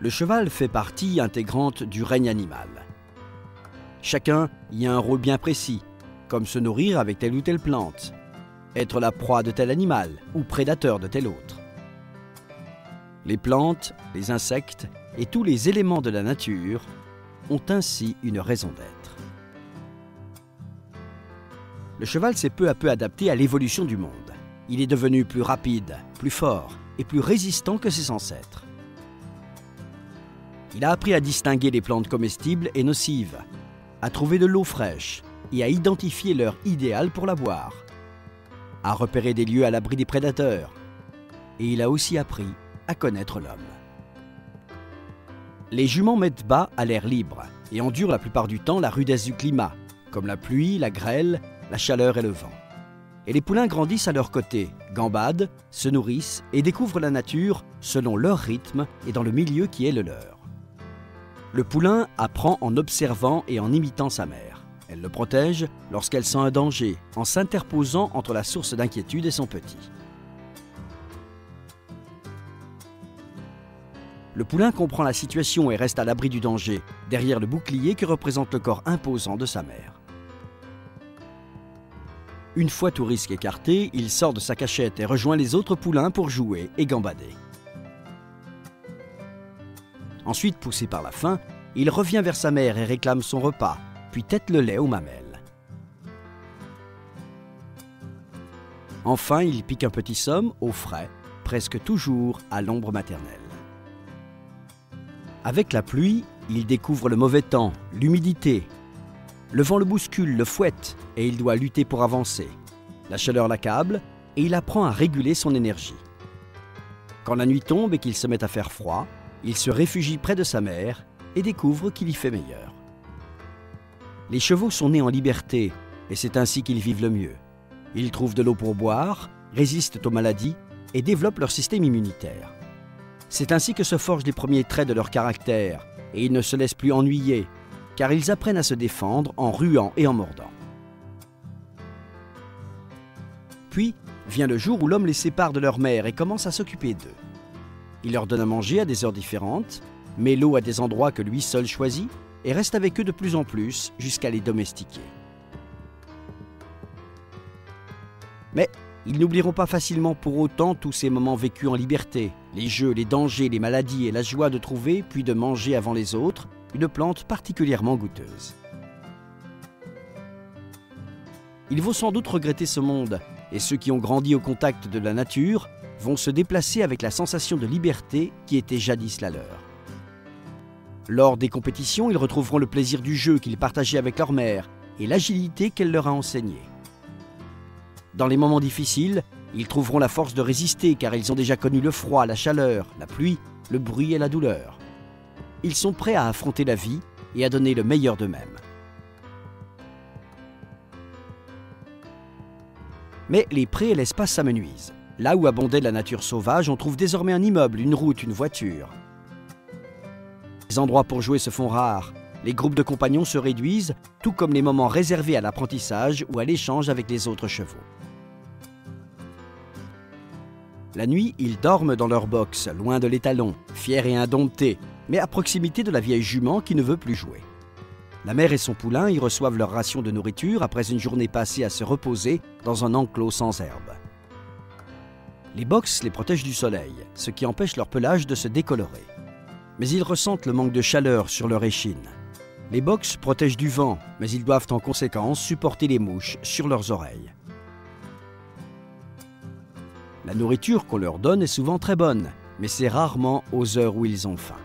Le cheval fait partie intégrante du règne animal. Chacun y a un rôle bien précis, comme se nourrir avec telle ou telle plante, être la proie de tel animal ou prédateur de tel autre. Les plantes, les insectes et tous les éléments de la nature ont ainsi une raison d'être. Le cheval s'est peu à peu adapté à l'évolution du monde. Il est devenu plus rapide, plus fort et plus résistant que ses ancêtres. Il a appris à distinguer les plantes comestibles et nocives, à trouver de l'eau fraîche et à identifier l'heure idéale pour la boire, à repérer des lieux à l'abri des prédateurs. Et il a aussi appris à connaître l'homme. Les juments mettent bas à l'air libre et endurent la plupart du temps la rudesse du climat, comme la pluie, la grêle, la chaleur et le vent. Et les poulains grandissent à leur côté, gambadent, se nourrissent et découvrent la nature selon leur rythme et dans le milieu qui est le leur. Le poulain apprend en observant et en imitant sa mère. Elle le protège lorsqu'elle sent un danger, en s'interposant entre la source d'inquiétude et son petit. Le poulain comprend la situation et reste à l'abri du danger, derrière le bouclier que représente le corps imposant de sa mère. Une fois tout risque écarté, il sort de sa cachette et rejoint les autres poulains pour jouer et gambader. Ensuite, poussé par la faim, il revient vers sa mère et réclame son repas, puis tète le lait aux mamelles. Enfin, il pique un petit somme au frais, presque toujours à l'ombre maternelle. Avec la pluie, il découvre le mauvais temps, l'humidité. Le vent le bouscule, le fouette, et il doit lutter pour avancer. La chaleur l'accable, et il apprend à réguler son énergie. Quand la nuit tombe et qu'il se met à faire froid, il se réfugie près de sa mère et découvre qu'il y fait meilleur. Les chevaux sont nés en liberté, et c'est ainsi qu'ils vivent le mieux. Ils trouvent de l'eau pour boire, résistent aux maladies et développent leur système immunitaire. C'est ainsi que se forgent les premiers traits de leur caractère, et ils ne se laissent plus ennuyer, car ils apprennent à se défendre en ruant et en mordant. Puis vient le jour où l'homme les sépare de leur mère et commence à s'occuper d'eux. Il leur donne à manger à des heures différentes, met l'eau à des endroits que lui seul choisit, et reste avec eux de plus en plus jusqu'à les domestiquer. Mais ils n'oublieront pas facilement pour autant tous ces moments vécus en liberté, les jeux, les dangers, les maladies et la joie de trouver, puis de manger avant les autres, une plante particulièrement goûteuse. Ils vont sans doute regretter ce monde, et ceux qui ont grandi au contact de la nature vont se déplacer avec la sensation de liberté qui était jadis la leur. Lors des compétitions, ils retrouveront le plaisir du jeu qu'ils partageaient avec leur mère et l'agilité qu'elle leur a enseignée. Dans les moments difficiles, ils trouveront la force de résister car ils ont déjà connu le froid, la chaleur, la pluie, le bruit et la douleur. Ils sont prêts à affronter la vie et à donner le meilleur d'eux-mêmes. Mais les prés et l'espace s'amenuisent. Là où abondait la nature sauvage, on trouve désormais un immeuble, une route, une voiture. Les endroits pour jouer se font rares. Les groupes de compagnons se réduisent, tout comme les moments réservés à l'apprentissage ou à l'échange avec les autres chevaux. La nuit, ils dorment dans leur box, loin de l'étalon, fiers et indomptés, mais à proximité de la vieille jument qui ne veut plus jouer. La mère et son poulain y reçoivent leur ration de nourriture après une journée passée à se reposer dans un enclos sans herbe. Les box les protègent du soleil, ce qui empêche leur pelage de se décolorer. Mais ils ressentent le manque de chaleur sur leur échine. Les box protègent du vent, mais ils doivent en conséquence supporter les mouches sur leurs oreilles. La nourriture qu'on leur donne est souvent très bonne, mais c'est rarement aux heures où ils ont faim.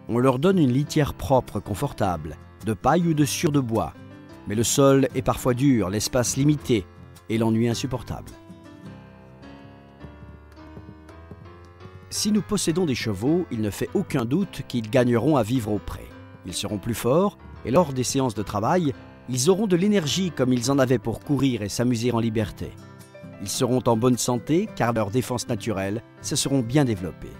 On leur donne une litière propre, confortable, de paille ou de sciure de bois, mais le sol est parfois dur, l'espace limité et l'ennui insupportable. Si nous possédons des chevaux, il ne fait aucun doute qu'ils gagneront à vivre au pré. Ils seront plus forts et lors des séances de travail, ils auront de l'énergie comme ils en avaient pour courir et s'amuser en liberté. Ils seront en bonne santé car leurs défenses naturelles se seront bien développées.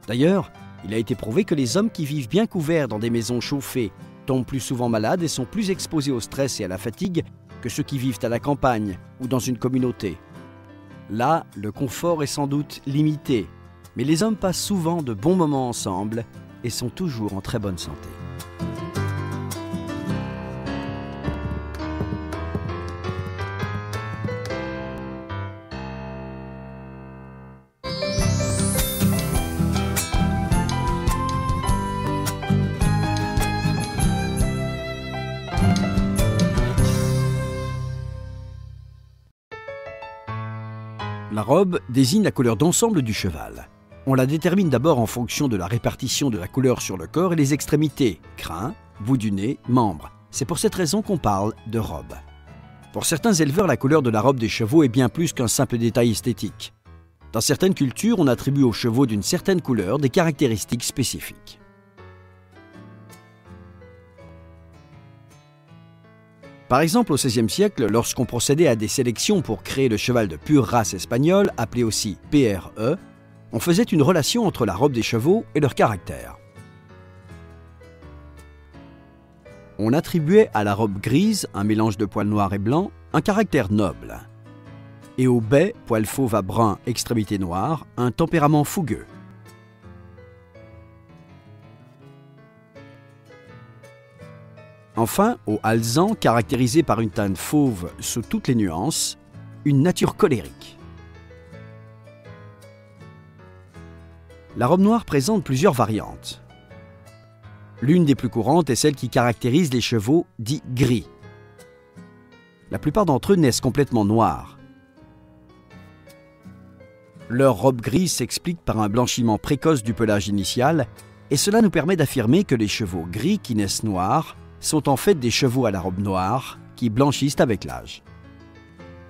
D'ailleurs, il a été prouvé que les hommes qui vivent bien couverts dans des maisons chauffées tombent plus souvent malades et sont plus exposés au stress et à la fatigue que ceux qui vivent à la campagne ou dans une communauté. Là, le confort est sans doute limité, Mais les hommes passent souvent de bons moments ensemble et sont toujours en très bonne santé. La robe désigne la couleur d'ensemble du cheval. On la détermine d'abord en fonction de la répartition de la couleur sur le corps et les extrémités, crins, bout du nez, membres. C'est pour cette raison qu'on parle de robe. Pour certains éleveurs, la couleur de la robe des chevaux est bien plus qu'un simple détail esthétique. Dans certaines cultures, on attribue aux chevaux d'une certaine couleur des caractéristiques spécifiques. Par exemple, au XVIe siècle, lorsqu'on procédait à des sélections pour créer le cheval de pure race espagnole, appelé aussi PRE, on faisait une relation entre la robe des chevaux et leur caractère. On attribuait à la robe grise, un mélange de poils noirs et blancs, un caractère noble. Et au bai, poil fauve à brun, extrémité noire, un tempérament fougueux. Enfin, au alezan, caractérisé par une teinte fauve sous toutes les nuances, une nature colérique. La robe noire présente plusieurs variantes. L'une des plus courantes est celle qui caractérise les chevaux dits gris. La plupart d'entre eux naissent complètement noirs. Leur robe grise s'explique par un blanchiment précoce du pelage initial, et cela nous permet d'affirmer que les chevaux gris qui naissent noirs sont en fait des chevaux à la robe noire qui blanchissent avec l'âge.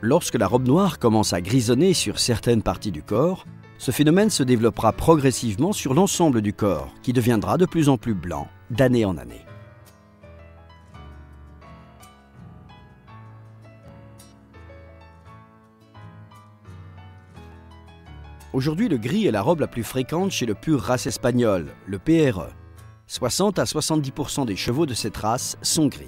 Lorsque la robe noire commence à grisonner sur certaines parties du corps, ce phénomène se développera progressivement sur l'ensemble du corps, qui deviendra de plus en plus blanc d'année en année. Aujourd'hui, le gris est la robe la plus fréquente chez le pure race espagnole, le PRE. 60 à 70% des chevaux de cette race sont gris.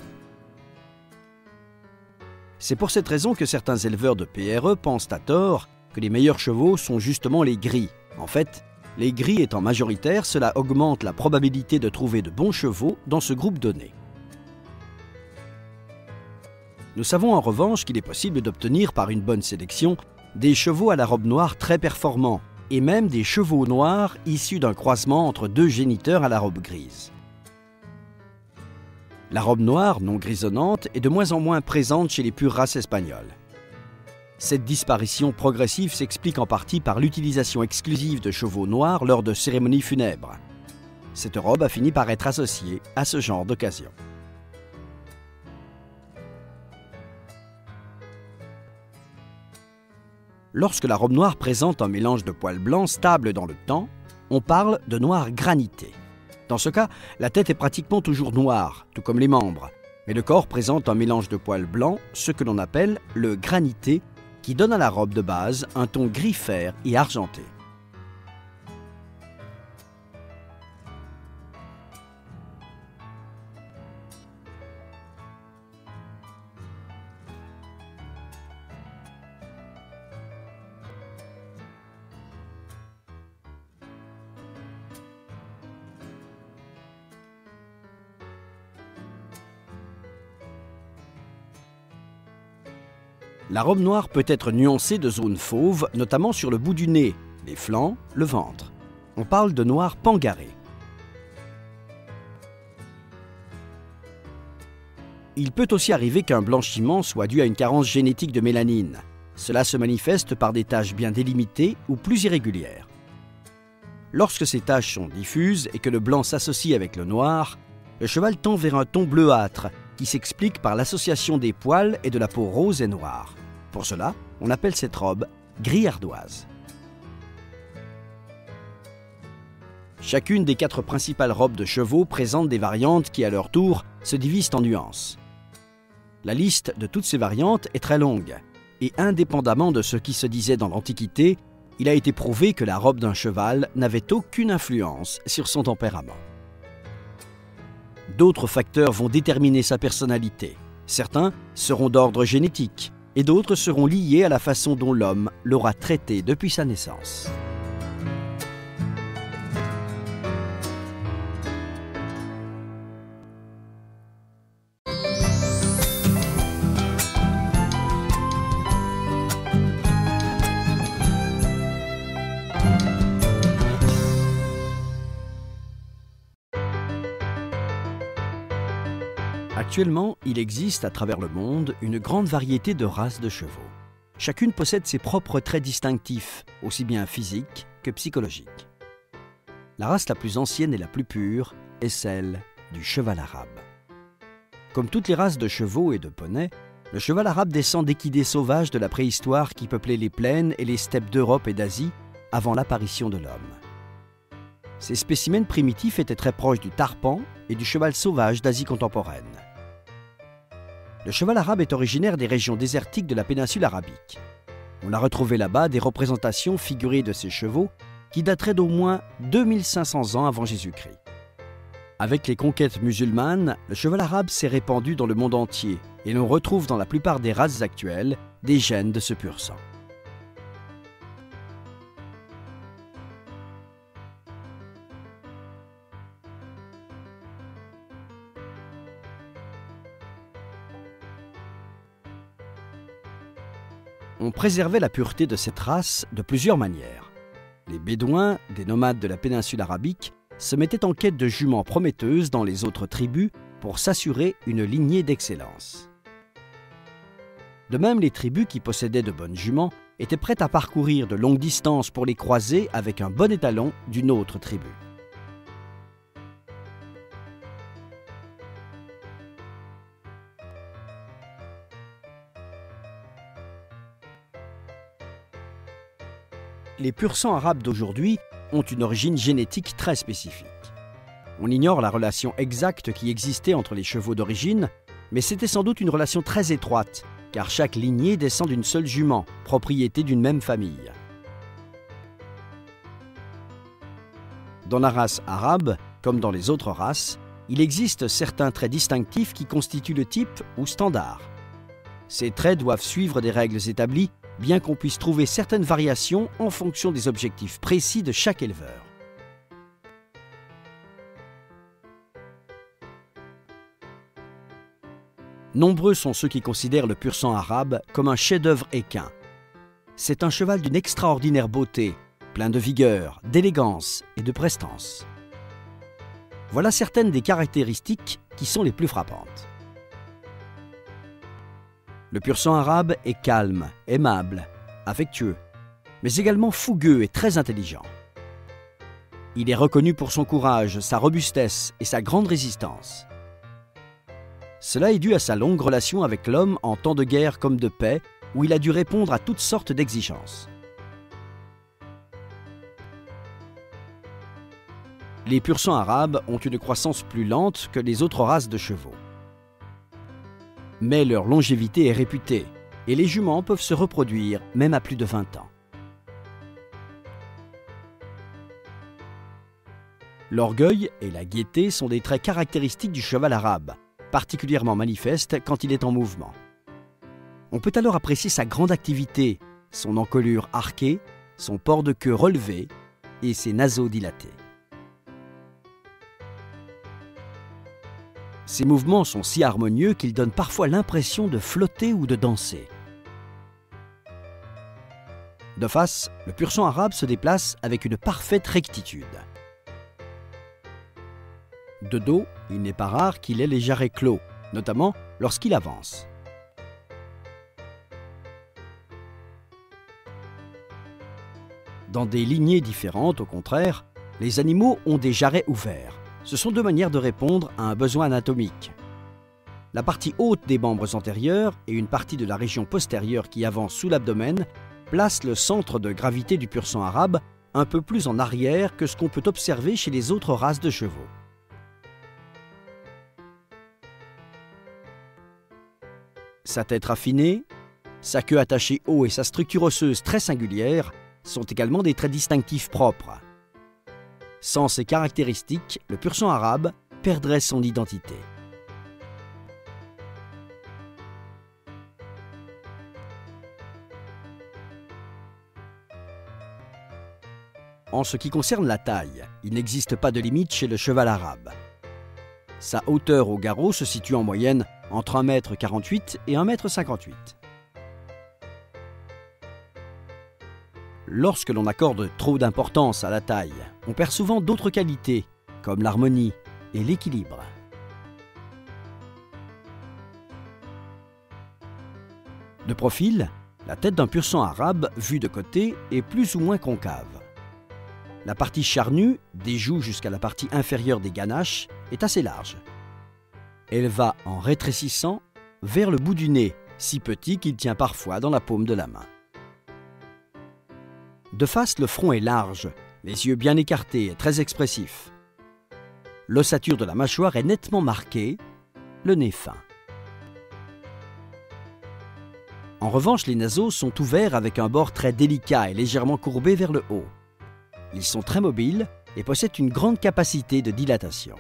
C'est pour cette raison que certains éleveurs de PRE pensent à tort que les meilleurs chevaux sont justement les gris. En fait, les gris étant majoritaires, cela augmente la probabilité de trouver de bons chevaux dans ce groupe donné. Nous savons en revanche qu'il est possible d'obtenir par une bonne sélection des chevaux à la robe noire très performants, et même des chevaux noirs issus d'un croisement entre deux géniteurs à la robe grise. La robe noire, non grisonnante, est de moins en moins présente chez les pures races espagnoles. Cette disparition progressive s'explique en partie par l'utilisation exclusive de chevaux noirs lors de cérémonies funèbres. Cette robe a fini par être associée à ce genre d'occasion. Lorsque la robe noire présente un mélange de poils blancs stable dans le temps, on parle de noir granité. Dans ce cas, la tête est pratiquement toujours noire, tout comme les membres, mais le corps présente un mélange de poils blancs, ce que l'on appelle le granité, qui donne à la robe de base un ton gris-fer et argenté. La robe noire peut être nuancée de zones fauves, notamment sur le bout du nez, les flancs, le ventre. On parle de noir pangaré. Il peut aussi arriver qu'un blanchiment soit dû à une carence génétique de mélanine. Cela se manifeste par des taches bien délimitées ou plus irrégulières. Lorsque ces taches sont diffuses et que le blanc s'associe avec le noir, le cheval tend vers un ton bleuâtre qui s'explique par l'association des poils et de la peau rose et noire. Pour cela, on appelle cette robe gris ardoise. Chacune des 4 principales robes de chevaux présente des variantes qui, à leur tour, se divisent en nuances. La liste de toutes ces variantes est très longue, et indépendamment de ce qui se disait dans l'Antiquité, il a été prouvé que la robe d'un cheval n'avait aucune influence sur son tempérament. D'autres facteurs vont déterminer sa personnalité. Certains seront d'ordre génétique, et d'autres seront liés à la façon dont l'homme l'aura traité depuis sa naissance. Actuellement, il existe à travers le monde une grande variété de races de chevaux. Chacune possède ses propres traits distinctifs, aussi bien physiques que psychologiques. La race la plus ancienne et la plus pure est celle du cheval arabe. Comme toutes les races de chevaux et de poneys, le cheval arabe descend d'équidés sauvages de la préhistoire qui peuplaient les plaines et les steppes d'Europe et d'Asie avant l'apparition de l'homme. Ces spécimens primitifs étaient très proches du tarpan et du cheval sauvage d'Asie contemporaine. Le cheval arabe est originaire des régions désertiques de la péninsule arabique. On a retrouvé là-bas des représentations figurées de ces chevaux qui dateraient d'au moins 2500 ans avant Jésus-Christ. Avec les conquêtes musulmanes, le cheval arabe s'est répandu dans le monde entier et l'on retrouve dans la plupart des races actuelles des gènes de ce pur sang. On préservait la pureté de cette race de plusieurs manières. Les Bédouins, des nomades de la péninsule arabique, se mettaient en quête de juments prometteuses dans les autres tribus pour s'assurer une lignée d'excellence. De même, les tribus qui possédaient de bonnes juments étaient prêtes à parcourir de longues distances pour les croiser avec un bon étalon d'une autre tribu. Les pur-sang arabes d'aujourd'hui ont une origine génétique très spécifique. On ignore la relation exacte qui existait entre les chevaux d'origine, mais c'était sans doute une relation très étroite, car chaque lignée descend d'une seule jument, propriété d'une même famille. Dans la race arabe, comme dans les autres races, il existe certains traits distinctifs qui constituent le type ou standard. Ces traits doivent suivre des règles établies, bien qu'on puisse trouver certaines variations en fonction des objectifs précis de chaque éleveur. Nombreux sont ceux qui considèrent le pur-sang arabe comme un chef-d'œuvre équin. C'est un cheval d'une extraordinaire beauté, plein de vigueur, d'élégance et de prestance. Voilà certaines des caractéristiques qui sont les plus frappantes. Le pur-sang arabe est calme, aimable, affectueux, mais également fougueux et très intelligent. Il est reconnu pour son courage, sa robustesse et sa grande résistance. Cela est dû à sa longue relation avec l'homme en temps de guerre comme de paix, où il a dû répondre à toutes sortes d'exigences. Les pur-sang arabes ont une croissance plus lente que les autres races de chevaux. Mais leur longévité est réputée, et les juments peuvent se reproduire même à plus de 20 ans. L'orgueil et la gaieté sont des traits caractéristiques du cheval arabe, particulièrement manifestes quand il est en mouvement. On peut alors apprécier sa grande activité, son encolure arquée, son port de queue relevé et ses naseaux dilatés. Ces mouvements sont si harmonieux qu'ils donnent parfois l'impression de flotter ou de danser. De face, le pur-sang arabe se déplace avec une parfaite rectitude. De dos, il n'est pas rare qu'il ait les jarrets clos, notamment lorsqu'il avance. Dans des lignées différentes, au contraire, les animaux ont des jarrets ouverts. Ce sont deux manières de répondre à un besoin anatomique. La partie haute des membres antérieurs et une partie de la région postérieure qui avance sous l'abdomen placent le centre de gravité du pur-sang arabe un peu plus en arrière que ce qu'on peut observer chez les autres races de chevaux. Sa tête raffinée, sa queue attachée haut et sa structure osseuse très singulière sont également des traits distinctifs propres. Sans ces caractéristiques, le pur-sang arabe perdrait son identité. En ce qui concerne la taille, il n'existe pas de limite chez le cheval arabe. Sa hauteur au garrot se situe en moyenne entre 1,48 m et 1,58 m. Lorsque l'on accorde trop d'importance à la taille, on perd souvent d'autres qualités, comme l'harmonie et l'équilibre. De profil, la tête d'un pur-sang arabe, vue de côté, est plus ou moins concave. La partie charnue, des joues jusqu'à la partie inférieure des ganaches, est assez large. Elle va en rétrécissant vers le bout du nez, si petit qu'il tient parfois dans la paume de la main. De face, le front est large, les yeux bien écartés et très expressifs. L'ossature de la mâchoire est nettement marquée, le nez fin. En revanche, les naseaux sont ouverts avec un bord très délicat et légèrement courbé vers le haut. Ils sont très mobiles et possèdent une grande capacité de dilatation.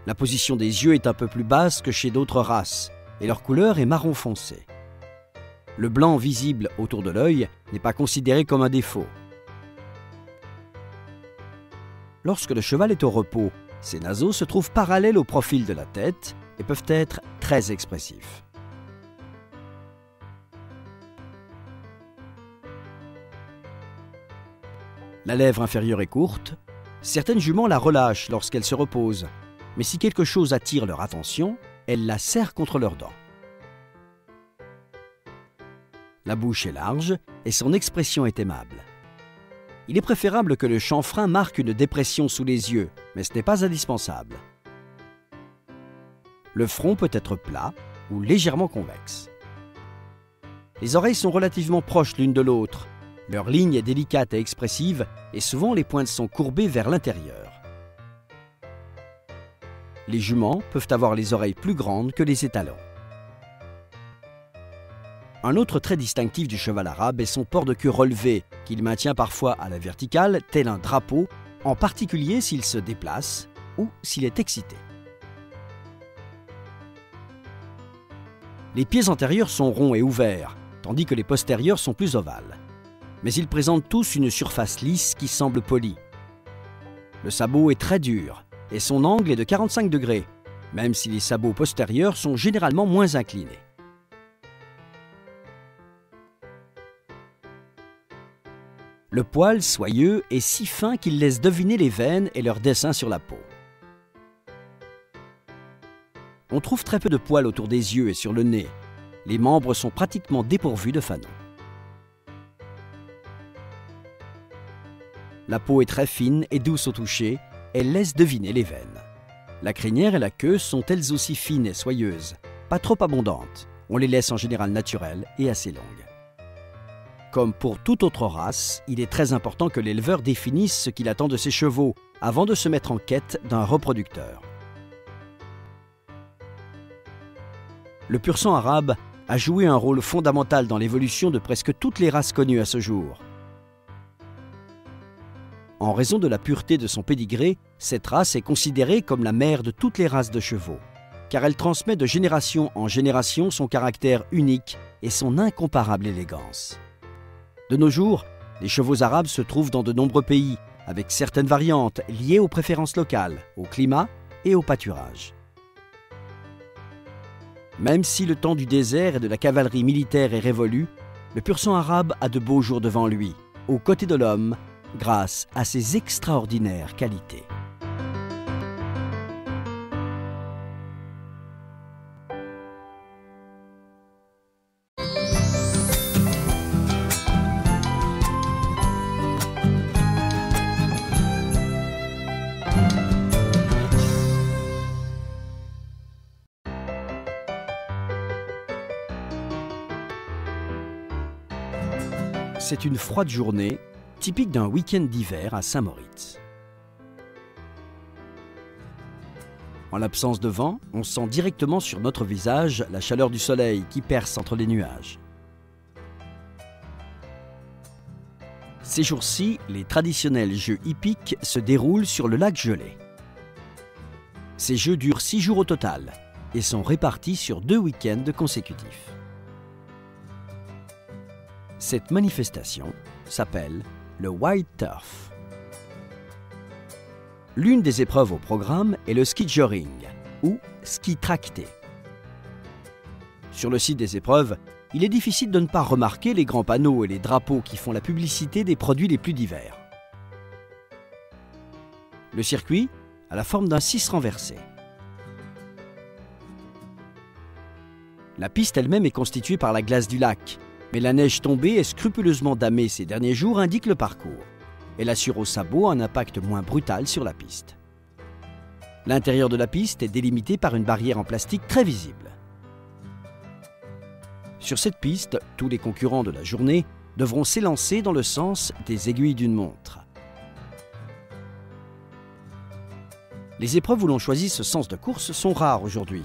La position des yeux est un peu plus basse que chez d'autres races et leur couleur est marron foncé. Le blanc visible autour de l'œil n'est pas considéré comme un défaut. Lorsque le cheval est au repos, ses naseaux se trouvent parallèles au profil de la tête et peuvent être très expressifs. La lèvre inférieure est courte. Certaines juments la relâchent lorsqu'elles se reposent, mais si quelque chose attire leur attention, elles la serrent contre leurs dents. La bouche est large et son expression est aimable. Il est préférable que le chanfrein marque une dépression sous les yeux, mais ce n'est pas indispensable. Le front peut être plat ou légèrement convexe. Les oreilles sont relativement proches l'une de l'autre. Leur ligne est délicate et expressive et souvent les pointes sont courbées vers l'intérieur. Les juments peuvent avoir les oreilles plus grandes que les étalons. Un autre trait distinctif du cheval arabe est son port de queue relevé, qu'il maintient parfois à la verticale, tel un drapeau, en particulier s'il se déplace ou s'il est excité. Les pieds antérieurs sont ronds et ouverts, tandis que les postérieurs sont plus ovales. Mais ils présentent tous une surface lisse qui semble polie. Le sabot est très dur et son angle est de 45 degrés, même si les sabots postérieurs sont généralement moins inclinés. Le poil soyeux est si fin qu'il laisse deviner les veines et leurs dessins sur la peau. On trouve très peu de poils autour des yeux et sur le nez. Les membres sont pratiquement dépourvus de fanons. La peau est très fine et douce au toucher, elle laisse deviner les veines. La crinière et la queue sont elles aussi fines et soyeuses, pas trop abondantes. On les laisse en général naturelles et assez longues. Comme pour toute autre race, il est très important que l'éleveur définisse ce qu'il attend de ses chevaux avant de se mettre en quête d'un reproducteur. Le pur-sang arabe a joué un rôle fondamental dans l'évolution de presque toutes les races connues à ce jour. En raison de la pureté de son pédigré, cette race est considérée comme la mère de toutes les races de chevaux, car elle transmet de génération en génération son caractère unique et son incomparable élégance. De nos jours, les chevaux arabes se trouvent dans de nombreux pays, avec certaines variantes liées aux préférences locales, au climat et au pâturage. Même si le temps du désert et de la cavalerie militaire est révolu, le pur-sang arabe a de beaux jours devant lui, aux côtés de l'homme, grâce à ses extraordinaires qualités. C'est une froide journée, typique d'un week-end d'hiver à Saint-Moritz. En l'absence de vent, on sent directement sur notre visage la chaleur du soleil qui perce entre les nuages. Ces jours-ci, les traditionnels jeux hippiques se déroulent sur le lac gelé. Ces jeux durent 6 jours au total et sont répartis sur 2 week-ends consécutifs. Cette manifestation s'appelle le Wild Turf. L'une des épreuves au programme est le ski joring, ou ski tracté. Sur le site des épreuves, il est difficile de ne pas remarquer les grands panneaux et les drapeaux qui font la publicité des produits les plus divers. Le circuit a la forme d'un 6 renversé. La piste elle-même est constituée par la glace du lac, mais la neige tombée et scrupuleusement damée ces derniers jours indique le parcours. Elle assure aux sabots un impact moins brutal sur la piste. L'intérieur de la piste est délimité par une barrière en plastique très visible. Sur cette piste, tous les concurrents de la journée devront s'élancer dans le sens des aiguilles d'une montre. Les épreuves où l'on choisit ce sens de course sont rares aujourd'hui.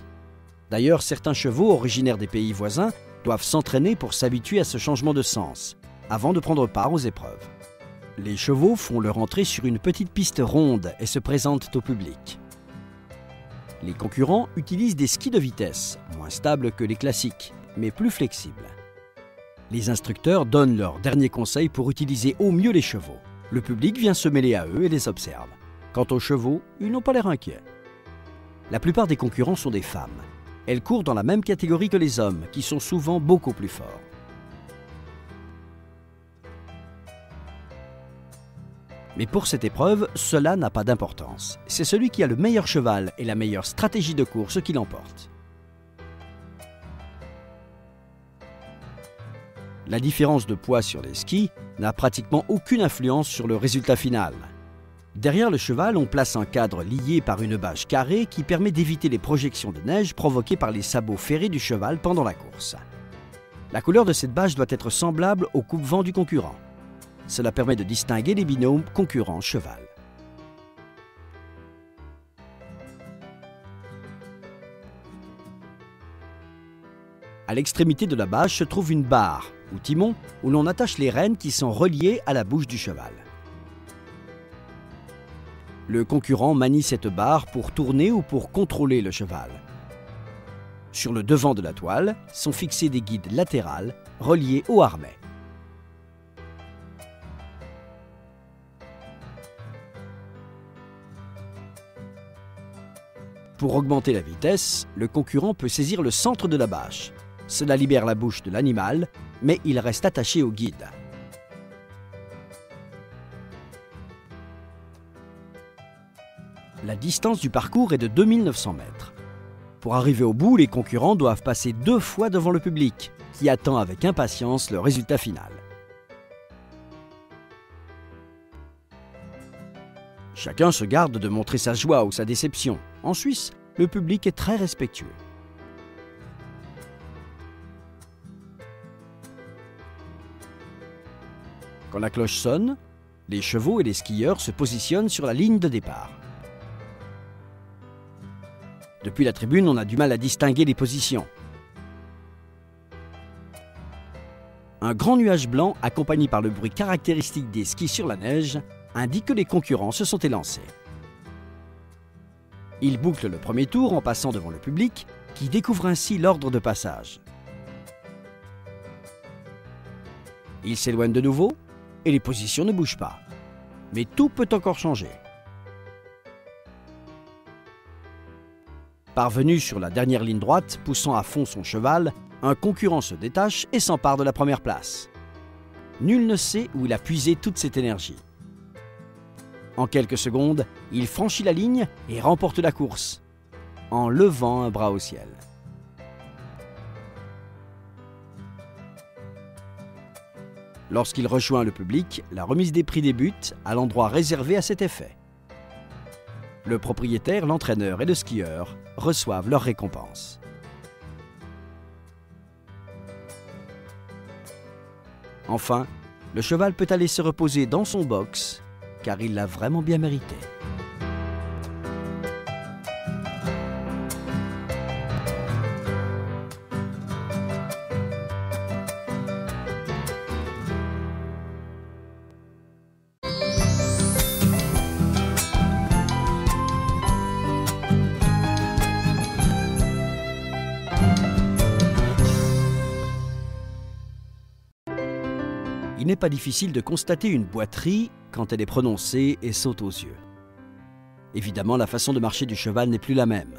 D'ailleurs, certains chevaux originaires des pays voisins doivent s'entraîner pour s'habituer à ce changement de sens, avant de prendre part aux épreuves. Les chevaux font leur entrée sur une petite piste ronde et se présentent au public. Les concurrents utilisent des skis de vitesse, moins stables que les classiques, mais plus flexibles. Les instructeurs donnent leurs derniers conseils pour utiliser au mieux les chevaux. Le public vient se mêler à eux et les observe. Quant aux chevaux, ils n'ont pas l'air inquiets. La plupart des concurrents sont des femmes. Elles courent dans la même catégorie que les hommes, qui sont souvent beaucoup plus forts. Mais pour cette épreuve, cela n'a pas d'importance. C'est celui qui a le meilleur cheval et la meilleure stratégie de course qui l'emporte. La différence de poids sur les skis n'a pratiquement aucune influence sur le résultat final. Derrière le cheval, on place un cadre lié par une bâche carrée qui permet d'éviter les projections de neige provoquées par les sabots ferrés du cheval pendant la course. La couleur de cette bâche doit être semblable au coupe-vent du concurrent. Cela permet de distinguer les binômes concurrent-cheval. À l'extrémité de la bâche se trouve une barre, ou timon, où l'on attache les rênes qui sont reliées à la bouche du cheval. Le concurrent manie cette barre pour tourner ou pour contrôler le cheval. Sur le devant de la toile sont fixés des guides latérales reliés au harnais. Pour augmenter la vitesse, le concurrent peut saisir le centre de la bâche. Cela libère la bouche de l'animal, mais il reste attaché au guide. La distance du parcours est de 2900 mètres. Pour arriver au bout, les concurrents doivent passer 2 fois devant le public, qui attend avec impatience le résultat final. Chacun se garde de montrer sa joie ou sa déception. En Suisse, le public est très respectueux. Quand la cloche sonne, les chevaux et les skieurs se positionnent sur la ligne de départ. Depuis la tribune, on a du mal à distinguer les positions. Un grand nuage blanc, accompagné par le bruit caractéristique des skis sur la neige, indique que les concurrents se sont élancés. Ils bouclent le premier tour en passant devant le public, qui découvre ainsi l'ordre de passage. Ils s'éloignent de nouveau et les positions ne bougent pas. Mais tout peut encore changer. Parvenu sur la dernière ligne droite, poussant à fond son cheval, un concurrent se détache et s'empare de la première place. Nul ne sait où il a puisé toute cette énergie. En quelques secondes, il franchit la ligne et remporte la course, en levant un bras au ciel. Lorsqu'il rejoint le public, la remise des prix débute à l'endroit réservé à cet effet. Le propriétaire, l'entraîneur et le skieur reçoivent leur récompense. Enfin, le cheval peut aller se reposer dans son box, car il l'a vraiment bien mérité. Il n'est pas difficile de constater une boiterie quand elle est prononcée et saute aux yeux. Évidemment, la façon de marcher du cheval n'est plus la même.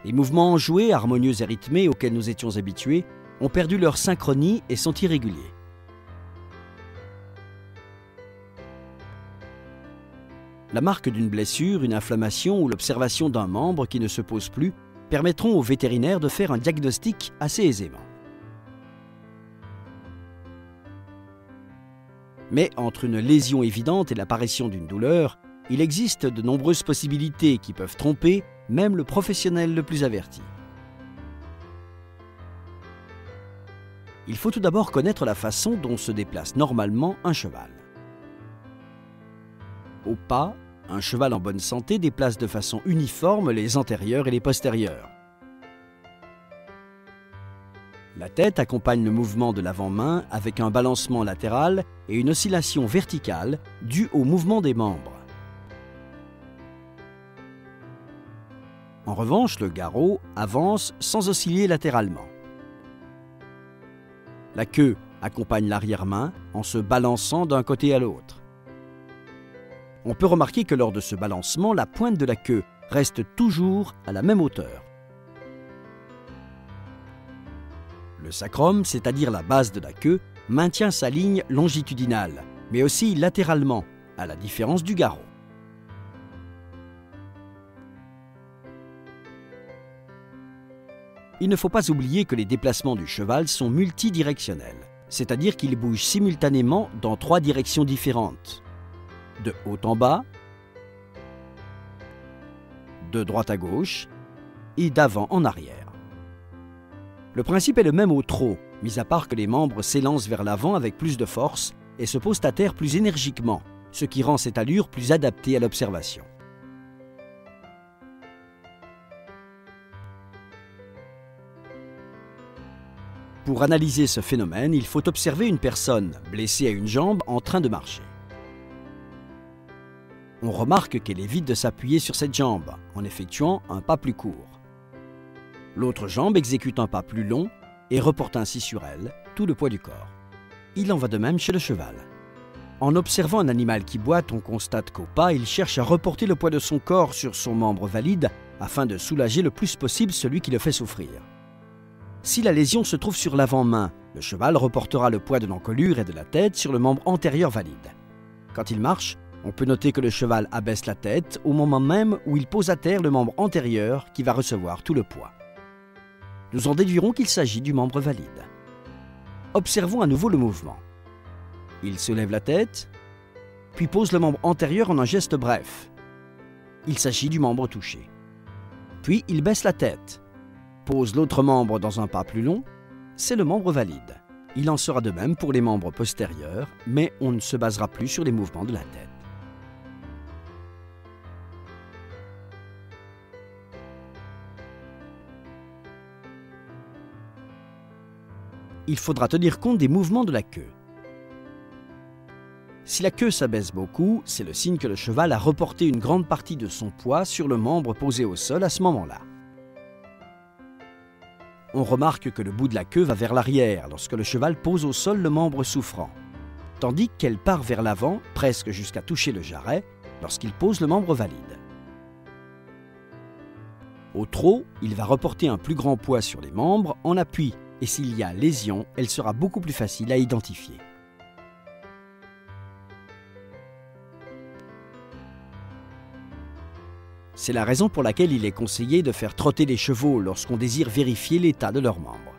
Les mouvements enjoués, harmonieux et rythmés auxquels nous étions habitués ont perdu leur synchronie et sont irréguliers. La marque d'une blessure, une inflammation ou l'observation d'un membre qui ne se pose plus permettront au vétérinaire de faire un diagnostic assez aisément. Mais entre une lésion évidente et l'apparition d'une douleur, il existe de nombreuses possibilités qui peuvent tromper même le professionnel le plus averti. Il faut tout d'abord connaître la façon dont se déplace normalement un cheval. Au pas, un cheval en bonne santé déplace de façon uniforme les antérieurs et les postérieurs. La tête accompagne le mouvement de l'avant-main avec un balancement latéral et une oscillation verticale due au mouvement des membres. En revanche, le garrot avance sans osciller latéralement. La queue accompagne l'arrière-main en se balançant d'un côté à l'autre. On peut remarquer que lors de ce balancement, la pointe de la queue reste toujours à la même hauteur. Le sacrum, c'est-à-dire la base de la queue, maintient sa ligne longitudinale, mais aussi latéralement, à la différence du garrot. Il ne faut pas oublier que les déplacements du cheval sont multidirectionnels, c'est-à-dire qu'il bouge simultanément dans 3 directions différentes, de haut en bas, de droite à gauche et d'avant en arrière. Le principe est le même au trot, mis à part que les membres s'élancent vers l'avant avec plus de force et se posent à terre plus énergiquement, ce qui rend cette allure plus adaptée à l'observation. Pour analyser ce phénomène, il faut observer une personne blessée à une jambe en train de marcher. On remarque qu'elle évite de s'appuyer sur cette jambe en effectuant un pas plus court. L'autre jambe exécute un pas plus long et reporte ainsi sur elle tout le poids du corps. Il en va de même chez le cheval. En observant un animal qui boite, on constate qu'au pas, il cherche à reporter le poids de son corps sur son membre valide afin de soulager le plus possible celui qui le fait souffrir. Si la lésion se trouve sur l'avant-main, le cheval reportera le poids de l'encolure et de la tête sur le membre antérieur valide. Quand il marche, on peut noter que le cheval abaisse la tête au moment même où il pose à terre le membre antérieur qui va recevoir tout le poids. Nous en déduirons qu'il s'agit du membre valide. Observons à nouveau le mouvement. Il soulève la tête, puis pose le membre antérieur en un geste bref. Il s'agit du membre touché. Puis il baisse la tête, pose l'autre membre dans un pas plus long, c'est le membre valide. Il en sera de même pour les membres postérieurs, mais on ne se basera plus sur les mouvements de la tête. Il faudra tenir compte des mouvements de la queue. Si la queue s'abaisse beaucoup, c'est le signe que le cheval a reporté une grande partie de son poids sur le membre posé au sol à ce moment-là. On remarque que le bout de la queue va vers l'arrière lorsque le cheval pose au sol le membre souffrant, tandis qu'elle part vers l'avant, presque jusqu'à toucher le jarret, lorsqu'il pose le membre valide. Au trot, il va reporter un plus grand poids sur les membres en appui, et s'il y a lésion, elle sera beaucoup plus facile à identifier. C'est la raison pour laquelle il est conseillé de faire trotter les chevaux lorsqu'on désire vérifier l'état de leurs membres.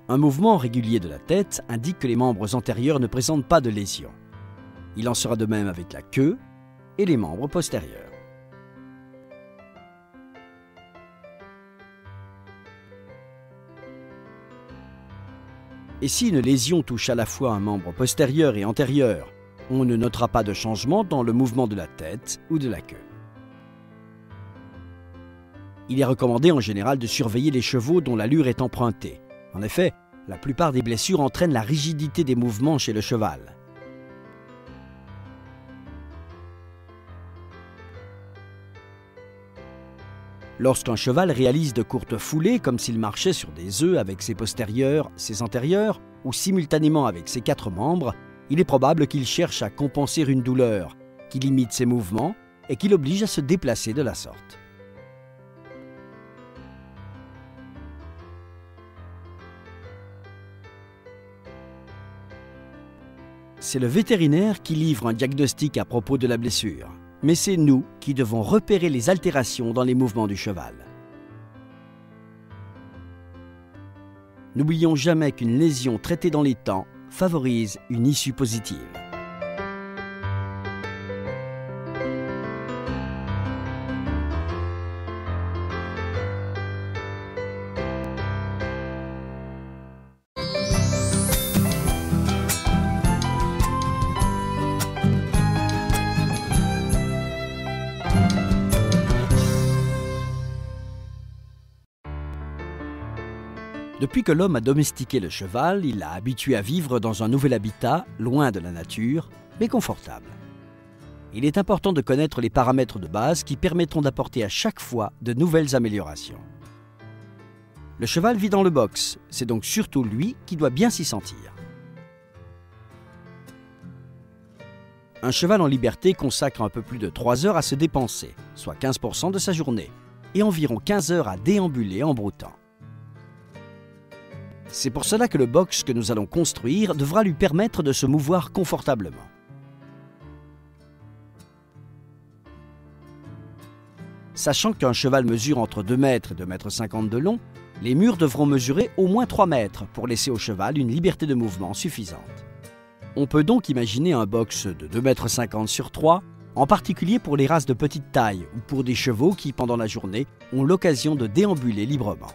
Un mouvement régulier de la tête indique que les membres antérieurs ne présentent pas de lésion. Il en sera de même avec la queue et les membres postérieurs. Et si une lésion touche à la fois un membre postérieur et antérieur, on ne notera pas de changement dans le mouvement de la tête ou de la queue. Il est recommandé en général de surveiller les chevaux dont l'allure est empruntée. En effet, la plupart des blessures entraînent la rigidité des mouvements chez le cheval. Lorsqu'un cheval réalise de courtes foulées, comme s'il marchait sur des œufs avec ses postérieurs, ses antérieurs, ou simultanément avec ses 4 membres, il est probable qu'il cherche à compenser une douleur, qu'il imite ses mouvements et qu'il l'oblige à se déplacer de la sorte. C'est le vétérinaire qui livre un diagnostic à propos de la blessure. mais c'est nous qui devons repérer les altérations dans les mouvements du cheval. N'oublions jamais qu'une lésion traitée dans les temps favorise une issue positive. Depuis que l'homme a domestiqué le cheval, il l'a habitué à vivre dans un nouvel habitat, loin de la nature, mais confortable. Il est important de connaître les paramètres de base qui permettront d'apporter à chaque fois de nouvelles améliorations. Le cheval vit dans le box, c'est donc surtout lui qui doit bien s'y sentir. Un cheval en liberté consacre un peu plus de 3 heures à se dépenser, soit 15% de sa journée, et environ 15 heures à déambuler en broutant. C'est pour cela que le box que nous allons construire devra lui permettre de se mouvoir confortablement. Sachant qu'un cheval mesure entre 2 mètres et 2,50 m de long, les murs devront mesurer au moins 3 mètres pour laisser au cheval une liberté de mouvement suffisante. On peut donc imaginer un box de 2,50 m sur 3, en particulier pour les races de petite taille ou pour des chevaux qui, pendant la journée, ont l'occasion de déambuler librement.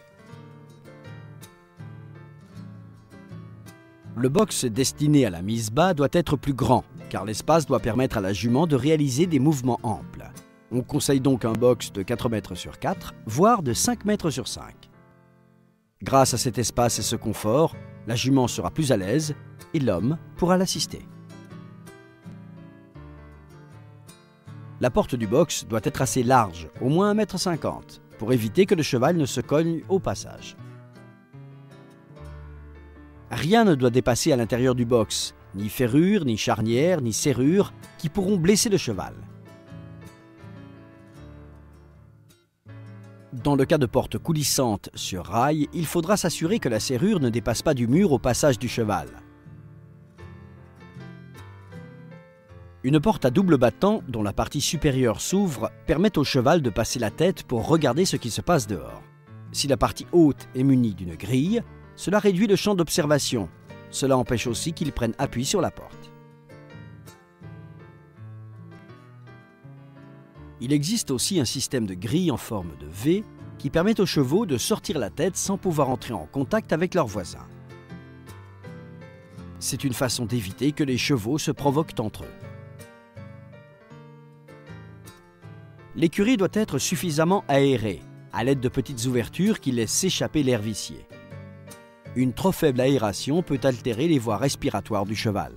Le box destiné à la mise bas doit être plus grand, car l'espace doit permettre à la jument de réaliser des mouvements amples. On conseille donc un box de 4 mètres sur 4, voire de 5 mètres sur 5. Grâce à cet espace et ce confort, la jument sera plus à l'aise et l'homme pourra l'assister. La porte du box doit être assez large, au moins 1,50 m, pour éviter que le cheval ne se cogne au passage. Rien ne doit dépasser à l'intérieur du box, ni ferrure, ni charnière, ni serrure, qui pourront blesser le cheval. Dans le cas de porte coulissante sur rail, il faudra s'assurer que la serrure ne dépasse pas du mur au passage du cheval. Une porte à double battant, dont la partie supérieure s'ouvre, permet au cheval de passer la tête pour regarder ce qui se passe dehors. Si la partie haute est munie d'une grille, cela réduit le champ d'observation. Cela empêche aussi qu'il prenne appui sur la porte. Il existe aussi un système de grille en forme de V qui permet aux chevaux de sortir la tête sans pouvoir entrer en contact avec leurs voisins. C'est une façon d'éviter que les chevaux se provoquent entre eux. L'écurie doit être suffisamment aérée, à l'aide de petites ouvertures qui laissent s'échapper l'air vicié. Une trop faible aération peut altérer les voies respiratoires du cheval.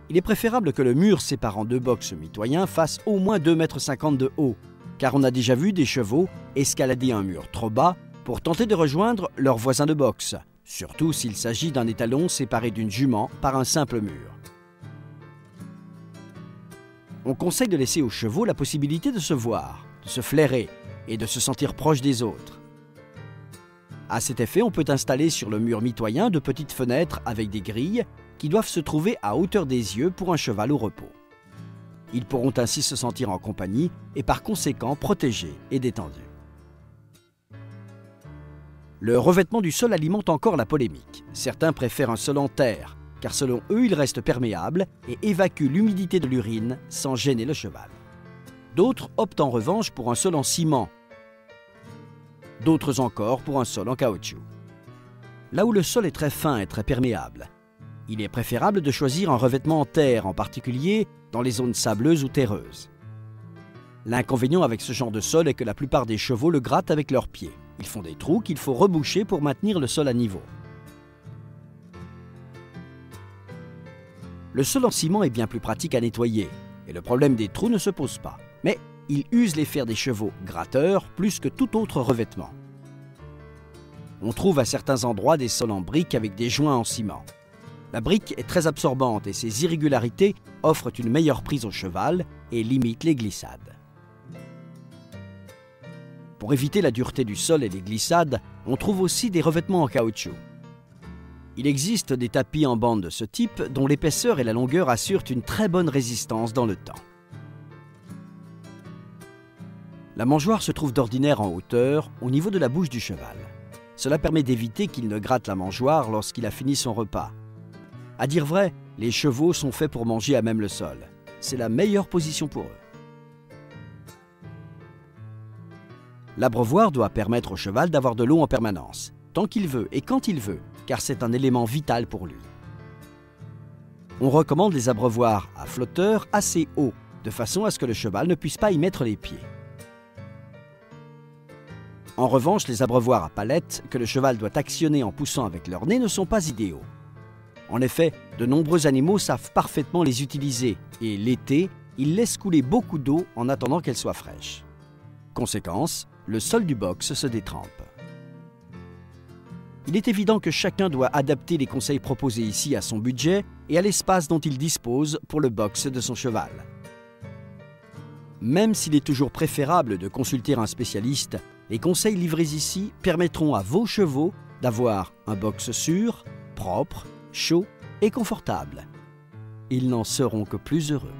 Il est préférable que le mur séparant 2 boxes mitoyens fasse au moins 2,50 m de haut, car on a déjà vu des chevaux escalader un mur trop bas pour tenter de rejoindre leurs voisins de boxe, surtout s'il s'agit d'un étalon séparé d'une jument par un simple mur. On conseille de laisser aux chevaux la possibilité de se voir, de se flairer et de se sentir proche des autres. À cet effet, on peut installer sur le mur mitoyen de petites fenêtres avec des grilles qui doivent se trouver à hauteur des yeux pour un cheval au repos. Ils pourront ainsi se sentir en compagnie et par conséquent protégés et détendus. Le revêtement du sol alimente encore la polémique. Certains préfèrent un sol en terre, car selon eux, il reste perméable et évacue l'humidité de l'urine sans gêner le cheval. D'autres optent en revanche pour un sol en ciment, d'autres encore pour un sol en caoutchouc. Là où le sol est très fin et très perméable, il est préférable de choisir un revêtement en terre, en particulier dans les zones sableuses ou terreuses. L'inconvénient avec ce genre de sol est que la plupart des chevaux le grattent avec leurs pieds. Ils font des trous qu'il faut reboucher pour maintenir le sol à niveau. Le sol en ciment est bien plus pratique à nettoyer et le problème des trous ne se pose pas. Mais il use les fers des chevaux gratteurs plus que tout autre revêtement. On trouve à certains endroits des sols en briques avec des joints en ciment. La brique est très absorbante et ses irrégularités offrent une meilleure prise au cheval et limitent les glissades. Pour éviter la dureté du sol et les glissades, on trouve aussi des revêtements en caoutchouc. Il existe des tapis en bande de ce type dont l'épaisseur et la longueur assurent une très bonne résistance dans le temps. La mangeoire se trouve d'ordinaire en hauteur, au niveau de la bouche du cheval. Cela permet d'éviter qu'il ne gratte la mangeoire lorsqu'il a fini son repas. À dire vrai, les chevaux sont faits pour manger à même le sol. C'est la meilleure position pour eux. L'abreuvoir doit permettre au cheval d'avoir de l'eau en permanence, tant qu'il veut et quand il veut, car c'est un élément vital pour lui. On recommande les abreuvoirs à flotteur assez hauts, de façon à ce que le cheval ne puisse pas y mettre les pieds. En revanche, les abreuvoirs à palettes que le cheval doit actionner en poussant avec leur nez ne sont pas idéaux. En effet, de nombreux animaux savent parfaitement les utiliser et l'été, ils laissent couler beaucoup d'eau en attendant qu'elle soit fraîche. Conséquence, le sol du box se détrempe. Il est évident que chacun doit adapter les conseils proposés ici à son budget et à l'espace dont il dispose pour le box de son cheval. Même s'il est toujours préférable de consulter un spécialiste, les conseils livrés ici permettront à vos chevaux d'avoir un box sûr, propre, chaud et confortable. Ils n'en seront que plus heureux.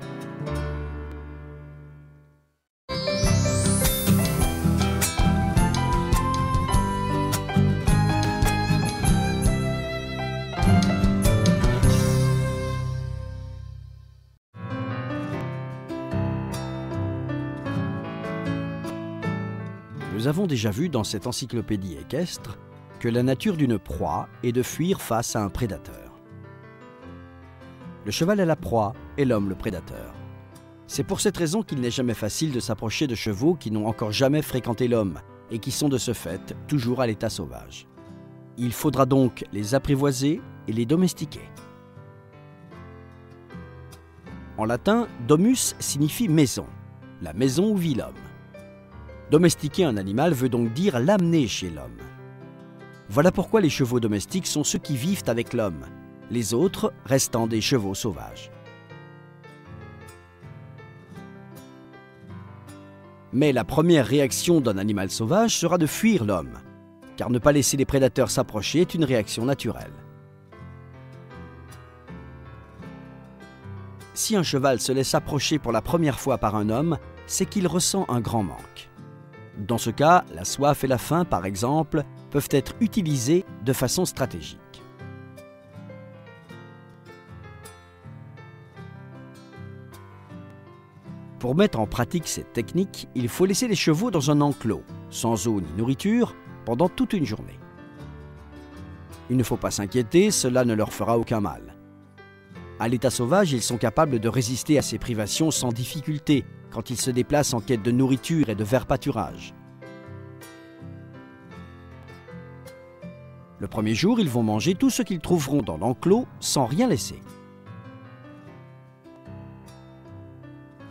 Nous avons déjà vu dans cette encyclopédie équestre que la nature d'une proie est de fuir face à un prédateur. Le cheval est la proie et l'homme le prédateur. C'est pour cette raison qu'il n'est jamais facile de s'approcher de chevaux qui n'ont encore jamais fréquenté l'homme et qui sont de ce fait toujours à l'état sauvage. Il faudra donc les apprivoiser et les domestiquer. En latin, domus signifie maison, la maison où vit l'homme. Domestiquer un animal veut donc dire l'amener chez l'homme. Voilà pourquoi les chevaux domestiques sont ceux qui vivent avec l'homme, les autres restant des chevaux sauvages. Mais la première réaction d'un animal sauvage sera de fuir l'homme, car ne pas laisser les prédateurs s'approcher est une réaction naturelle. Si un cheval se laisse approcher pour la première fois par un homme, c'est qu'il ressent un grand manque. Dans ce cas, la soif et la faim, par exemple, peuvent être utilisées de façon stratégique. Pour mettre en pratique cette technique, il faut laisser les chevaux dans un enclos, sans eau ni nourriture, pendant toute une journée. Il ne faut pas s'inquiéter, cela ne leur fera aucun mal. À l'état sauvage, ils sont capables de résister à ces privations sans difficulté, quand ils se déplacent en quête de nourriture et de vert pâturage. Le premier jour, ils vont manger tout ce qu'ils trouveront dans l'enclos sans rien laisser.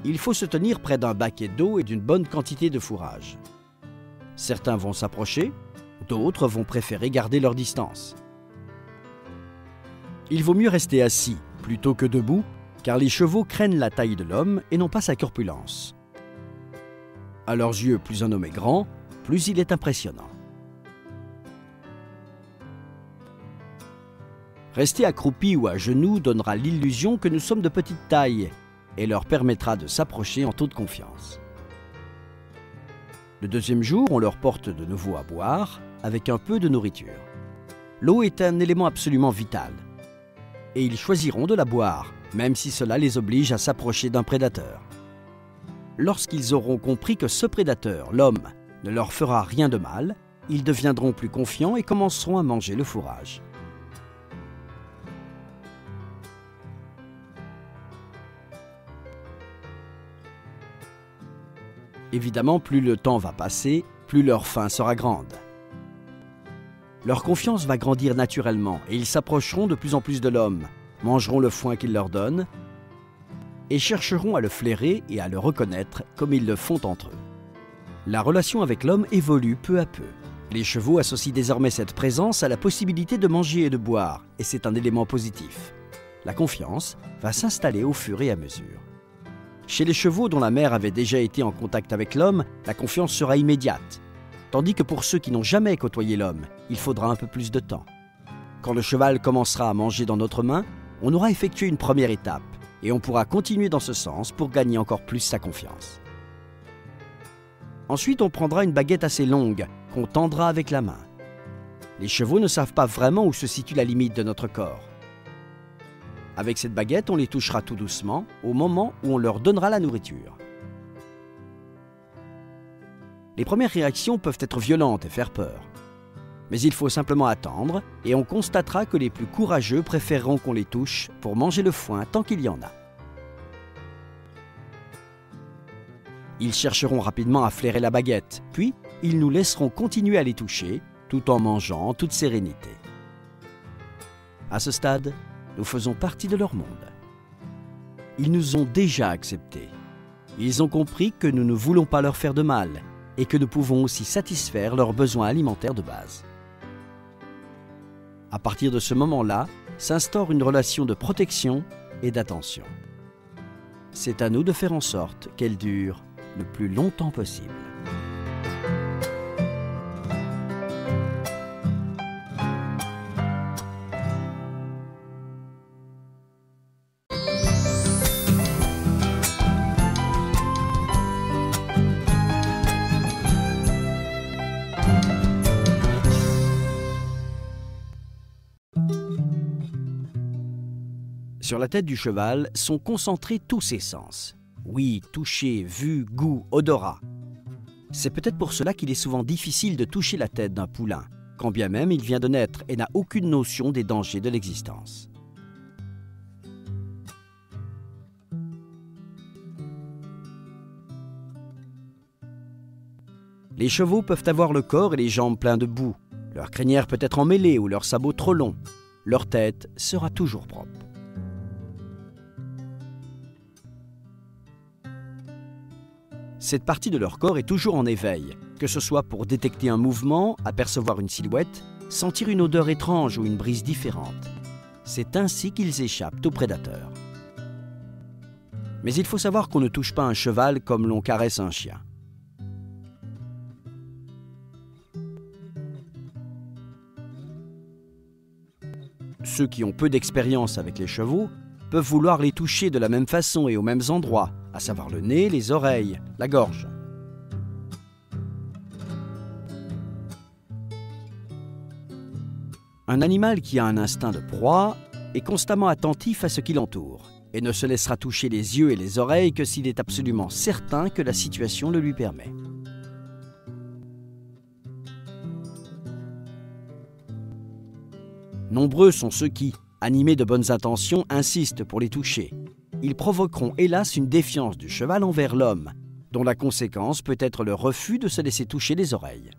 Il faut se tenir près d'un baquet d'eau et d'une bonne quantité de fourrage. Certains vont s'approcher, d'autres vont préférer garder leur distance. Il vaut mieux rester assis plutôt que debout, car les chevaux craignent la taille de l'homme et non pas sa corpulence. À leurs yeux, plus un homme est grand, plus il est impressionnant. Rester accroupi ou à genoux donnera l'illusion que nous sommes de petite taille et leur permettra de s'approcher en toute confiance. Le deuxième jour, on leur porte de nouveau à boire avec un peu de nourriture. L'eau est un élément absolument vital et ils choisiront de la boire, même si cela les oblige à s'approcher d'un prédateur. Lorsqu'ils auront compris que ce prédateur, l'homme, ne leur fera rien de mal, ils deviendront plus confiants et commenceront à manger le fourrage. Évidemment, plus le temps va passer, plus leur faim sera grande. Leur confiance va grandir naturellement et ils s'approcheront de plus en plus de l'homme, mangeront le foin qu'il leur donne et chercheront à le flairer et à le reconnaître comme ils le font entre eux. La relation avec l'homme évolue peu à peu. Les chevaux associent désormais cette présence à la possibilité de manger et de boire, et c'est un élément positif. La confiance va s'installer au fur et à mesure. Chez les chevaux dont la mère avait déjà été en contact avec l'homme, la confiance sera immédiate. Tandis que pour ceux qui n'ont jamais côtoyé l'homme, il faudra un peu plus de temps. Quand le cheval commencera à manger dans notre main, on aura effectué une première étape et on pourra continuer dans ce sens pour gagner encore plus sa confiance. Ensuite, on prendra une baguette assez longue qu'on tendra avec la main. Les chevaux ne savent pas vraiment où se situe la limite de notre corps. Avec cette baguette, on les touchera tout doucement au moment où on leur donnera la nourriture. Les premières réactions peuvent être violentes et faire peur. Mais il faut simplement attendre et on constatera que les plus courageux préféreront qu'on les touche pour manger le foin tant qu'il y en a. Ils chercheront rapidement à flairer la baguette, puis ils nous laisseront continuer à les toucher tout en mangeant en toute sérénité. À ce stade, nous faisons partie de leur monde. Ils nous ont déjà acceptés. Ils ont compris que nous ne voulons pas leur faire de mal et que nous pouvons aussi satisfaire leurs besoins alimentaires de base. À partir de ce moment-là, s'instaure une relation de protection et d'attention. C'est à nous de faire en sorte qu'elle dure le plus longtemps possible. Sur la tête du cheval sont concentrés tous ses sens. Oui, toucher, vue, goût, odorat. C'est peut-être pour cela qu'il est souvent difficile de toucher la tête d'un poulain, quand bien même il vient de naître et n'a aucune notion des dangers de l'existence. Les chevaux peuvent avoir le corps et les jambes pleins de boue, leur crinière peut être emmêlée ou leurs sabots trop longs. Leur tête sera toujours propre. Cette partie de leur corps est toujours en éveil, que ce soit pour détecter un mouvement, apercevoir une silhouette, sentir une odeur étrange ou une brise différente. C'est ainsi qu'ils échappent aux prédateurs. Mais il faut savoir qu'on ne touche pas un cheval comme l'on caresse un chien. Ceux qui ont peu d'expérience avec les chevaux peuvent vouloir les toucher de la même façon et aux mêmes endroits, à savoir le nez, les oreilles, la gorge. Un animal qui a un instinct de proie est constamment attentif à ce qui l'entoure et ne se laissera toucher les yeux et les oreilles que s'il est absolument certain que la situation le lui permet. Nombreux sont ceux qui, animés de bonnes intentions, insistent pour les toucher. Ils provoqueront hélas une défiance du cheval envers l'homme, dont la conséquence peut être le refus de se laisser toucher les oreilles.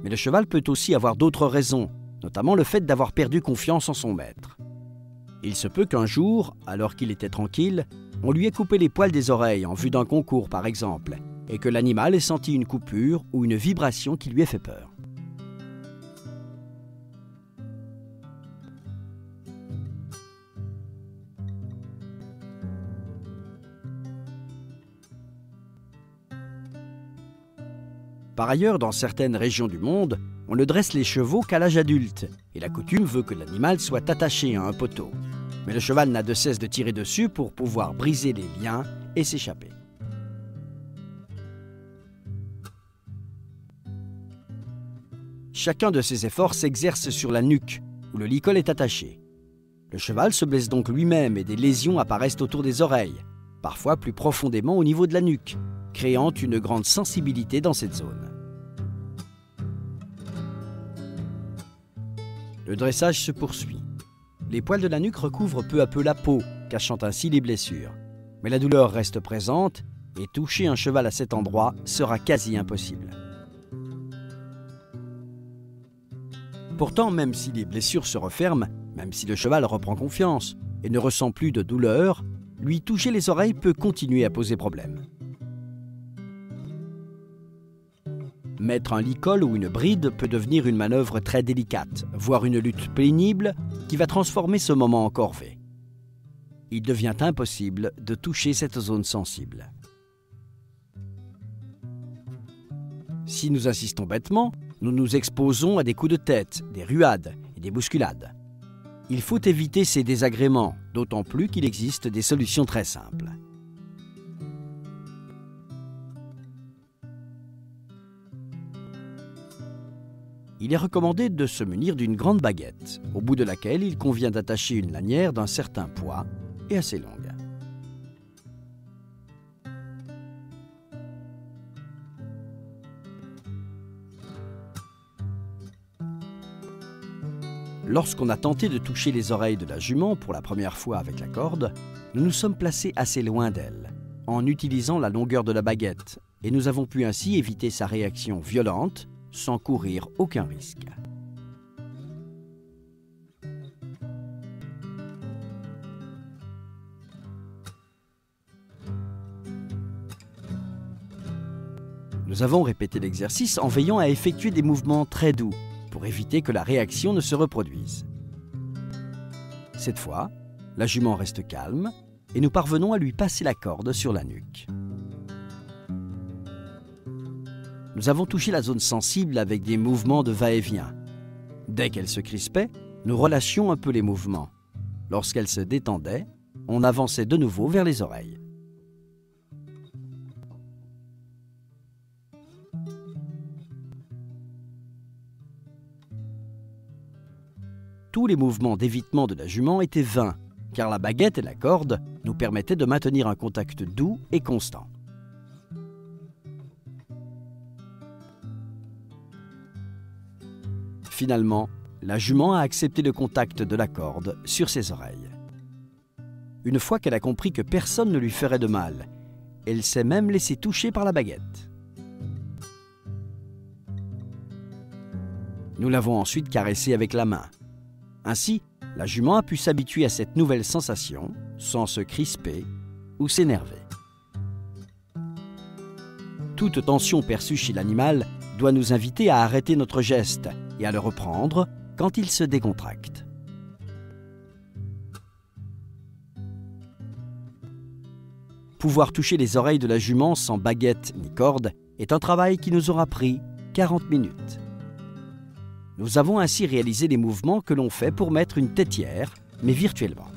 Mais le cheval peut aussi avoir d'autres raisons, notamment le fait d'avoir perdu confiance en son maître. Il se peut qu'un jour, alors qu'il était tranquille, on lui ait coupé les poils des oreilles en vue d'un concours par exemple, et que l'animal ait senti une coupure ou une vibration qui lui ait fait peur. Par ailleurs, dans certaines régions du monde, on ne dresse les chevaux qu'à l'âge adulte, et la coutume veut que l'animal soit attaché à un poteau. Mais le cheval n'a de cesse de tirer dessus pour pouvoir briser les liens et s'échapper. Chacun de ces efforts s'exerce sur la nuque, où le licol est attaché. Le cheval se blesse donc lui-même et des lésions apparaissent autour des oreilles, parfois plus profondément au niveau de la nuque, créant une grande sensibilité dans cette zone. Le dressage se poursuit. Les poils de la nuque recouvrent peu à peu la peau, cachant ainsi les blessures. Mais la douleur reste présente et toucher un cheval à cet endroit sera quasi impossible. Pourtant, même si les blessures se referment, même si le cheval reprend confiance et ne ressent plus de douleur, lui toucher les oreilles peut continuer à poser problème. Mettre un licol ou une bride peut devenir une manœuvre très délicate, voire une lutte pénible qui va transformer ce moment en corvée. Il devient impossible de toucher cette zone sensible. Si nous insistons bêtement, nous nous exposons à des coups de tête, des ruades et des bousculades. Il faut éviter ces désagréments, d'autant plus qu'il existe des solutions très simples. Il est recommandé de se munir d'une grande baguette, au bout de laquelle il convient d'attacher une lanière d'un certain poids et assez longue. Lorsqu'on a tenté de toucher les oreilles de la jument pour la première fois avec la corde, nous nous sommes placés assez loin d'elle, en utilisant la longueur de la baguette, et nous avons pu ainsi éviter sa réaction violente sans courir aucun risque. Nous avons répété l'exercice en veillant à effectuer des mouvements très doux pour éviter que la réaction ne se reproduise. Cette fois, la jument reste calme et nous parvenons à lui passer la corde sur la nuque. Nous avons touché la zone sensible avec des mouvements de va-et-vient. Dès qu'elle se crispait, nous relâchions un peu les mouvements. Lorsqu'elle se détendait, on avançait de nouveau vers les oreilles. Tous les mouvements d'évitement de la jument étaient vains, car la baguette et la corde nous permettaient de maintenir un contact doux et constant. Finalement, la jument a accepté le contact de la corde sur ses oreilles. Une fois qu'elle a compris que personne ne lui ferait de mal, elle s'est même laissée toucher par la baguette. Nous l'avons ensuite caressée avec la main. Ainsi, la jument a pu s'habituer à cette nouvelle sensation sans se crisper ou s'énerver. Toute tension perçue chez l'animal doit nous inviter à arrêter notre geste et à le reprendre quand il se décontracte. Pouvoir toucher les oreilles de la jument sans baguette ni corde est un travail qui nous aura pris 40 minutes. Nous avons ainsi réalisé les mouvements que l'on fait pour mettre une tétière, mais virtuellement.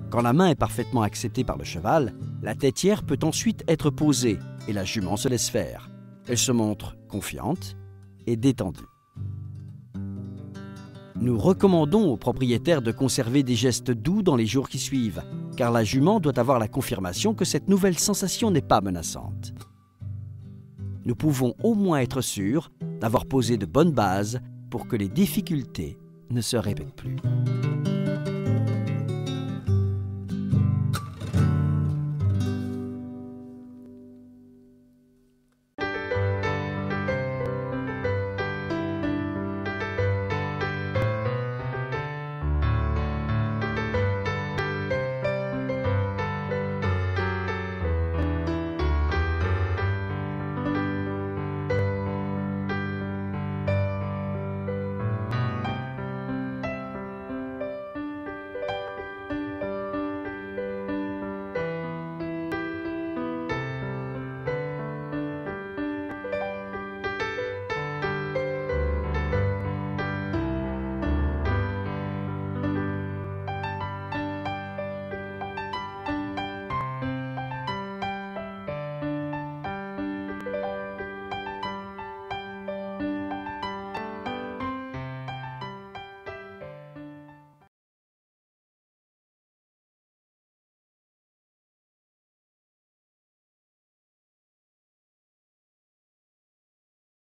Quand la main est parfaitement acceptée par le cheval, la tétière peut ensuite être posée et la jument se laisse faire. Elle se montre confiante et détendue. Nous recommandons aux propriétaires de conserver des gestes doux dans les jours qui suivent, car la jument doit avoir la confirmation que cette nouvelle sensation n'est pas menaçante. Nous pouvons au moins être sûrs d'avoir posé de bonnes bases pour que les difficultés ne se répètent plus.